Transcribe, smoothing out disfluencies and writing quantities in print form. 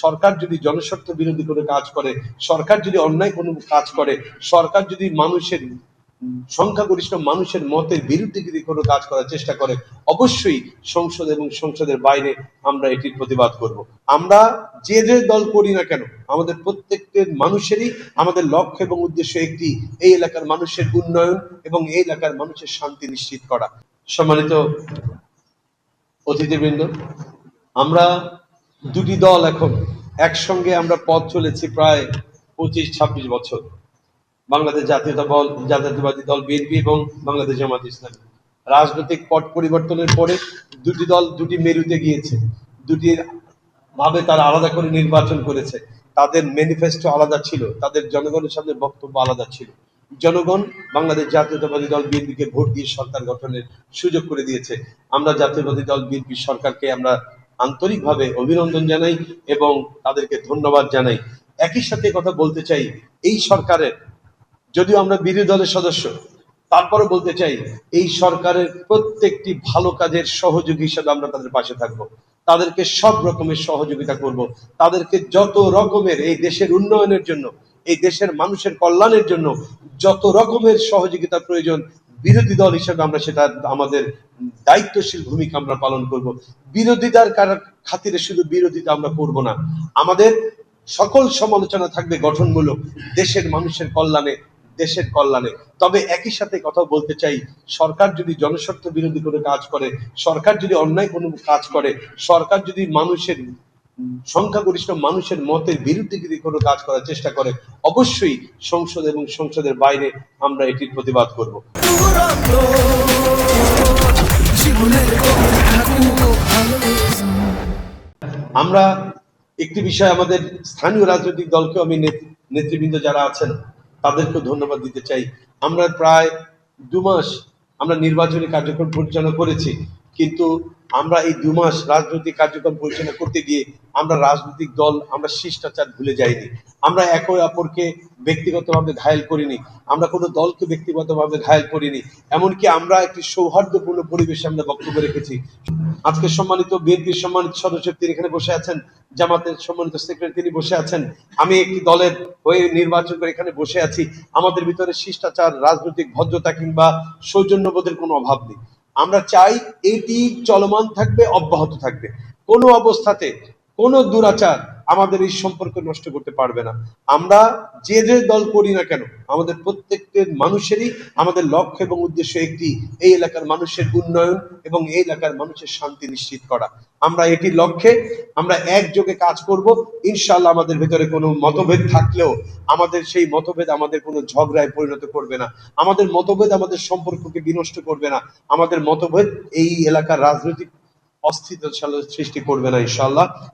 সরকার যদি জনস্বার্থ বিরোধী কোনো কাজ করে, সরকার যদি অন্যায় কোনো কাজ করে, সরকার যদি মানুষের সংখ্যাগরিষ্ঠ মানুষের মতের বিরুদ্ধে যদি কোনো কাজ করার চেষ্টা করে, অবশ্যই সংসদ এবং সংসদের বাইরে আমরা এটির প্রতিবাদ করব। আমরা যে যে দল করি না কেন, আমাদের প্রত্যেকটা মানুষেরই আমাদের লক্ষ্য এবং উদ্দেশ্য একটি, এই এলাকার মানুষের উন্নয়ন এবং এই এলাকার মানুষের শান্তি নিশ্চিত করা। সম্মানিত অতিথিবৃন্দ, আমরা দুটি দল এখন একসঙ্গে আমরা পথ চলেছি প্রায় 25-26 বছর। বাংলাদেশ জাতীয়তাবাদী দল বিএনপি এবং বাংলাদেশ জামাত ইসলামী। রাজনৈতিক পট পরিবর্তনের পরে দুটি দল দুটি মেরুতে গিয়েছে, দুটি ভাবে তারা আলাদা করে নির্বাচন করেছে। তাদের ম্যানিফেস্টো আলাদা ছিল, তাদের জনগণের সামনে বক্তব্য আলাদা ছিল। জনগণ বাংলাদেশ জাতীয়তাবাদী দল বিএনপিকে ভোট দিয়ে সরকার গঠনের সুযোগ করে দিয়েছে। আমরা জাতীয়তাবাদী দল বিএনপি সরকারকে আমরা আন্তরিকভাবে অভিনন্দন জানাই এবং তাদেরকে ধন্যবাদ জানাই। একই সাথে কথা বলতে চাই, এই সরকারের, যদিও আমরা বিরোধী দলের সদস্য, তারপরে বলতে চাই এই সরকারের প্রত্যেকটি ভালো কাজের সহযোগী হিসেবে আমরা তাদের পাশে থাকব, তাদেরকে সব রকমের সহযোগিতা করব, তাদেরকে যত রকমের এই দেশের উন্নয়নের জন্য, এই দেশের মানুষের কল্যাণের জন্য যত রকমের সহযোগিতা প্রয়োজন, বিরোধী দল হিসেবে আমরা সেটা আমাদের দায়িত্বশীল ভূমিকা আমরা পালন করব। বিরোধিতার খাতিরে শুধু বিরোধিতা আমরা করব না, আমাদের সকল সমালোচনা থাকবে গঠনমূলক, দেশের মানুষের কল্যাণে, দেশের কল্যাণে। তবে একই সাথে কথা বলতে চাই, সরকার যদি জনস্বার্থ বিরোধী কোনো কাজ করে, সরকার যদি অন্যায় কোনো কাজ করে, সরকার যদি মানুষের সংখ্যাগরিষ্ঠ মানুষের মতের বিরুদ্ধে যদি কোনো কাজ করার চেষ্টা করে, অবশ্যই সংসদ এবং সংসদের বাইরে আমরা এটির প্রতিবাদ করব। আমরা একটি বিষয়, আমাদের স্থানীয় রাজনৈতিক দলকেও আমি, নেতৃবৃন্দ যারা আছেন তাদেরকেও ধন্যবাদ দিতে চাই। আমরা প্রায় 2 মাস আমরা নির্বাচনী কার্যক্রম পরিচালনা করেছি, কিন্তু আমরা এই 2 মাস রাজনৈতিক কার্যক্রম পরিচালনা করতে গিয়ে আমরা রাজনৈতিক দল, আমরা শিষ্টাচার ভুলে যাইনি, আমরা একে অপরকে ব্যক্তিগতভাবে ঘায়েল করিনি, আমরা কোনো দলকে ব্যক্তিগতভাবে ঘায়েল করিনি, এমনকি আমরা একটি সৌহার্দ্যপূর্ণ পরিবেশে আমরা বক্তব্য রেখেছি। আজকে সম্মানিত বিএনপির সম্মানিত সদস্য তিনি এখানে বসে আছেন, জামাতের সম্মানিত সেক্রেটারি তিনি বসে আছেন, আমি একটি দলের হয়ে নির্বাচন করে এখানে বসে আছি। আমাদের ভিতরে শিষ্টাচার, রাজনৈতিক ভদ্রতা কিংবা সৌজন্যবোধের কোনো অভাব নেই। আমরা চাই এটি চলমান থাকবে, অব্যাহত থাকবে। কোনো অবস্থাতে কোনো দুরাচার আমাদের এই সম্পর্ক নষ্ট করতে পারবে না। আমরা যে যে দল করি না কেন, আমাদের প্রত্যেকটা মানুষেরই আমাদের লক্ষ্য এবং উদ্দেশ্য একটি, এই এলাকার মানুষের উন্নয়ন এবং এই এলাকার মানুষের শান্তি নিশ্চিত করা। আমরা এটির লক্ষ্যে আমরা একযোগে কাজ করব। ইনশাআল্লাহ আমাদের ভিতরে কোনো মতভেদ থাকলেও আমাদের সেই মতভেদ আমাদের কোনো ঝগড়ায় পরিণত করবে না, আমাদের মতভেদ আমাদের সম্পর্ককে বিনষ্ট করবে না, আমাদের মতভেদ এই এলাকার রাজনৈতিক অস্থিরতা সৃষ্টি করবে না ইনশাআল্লাহ।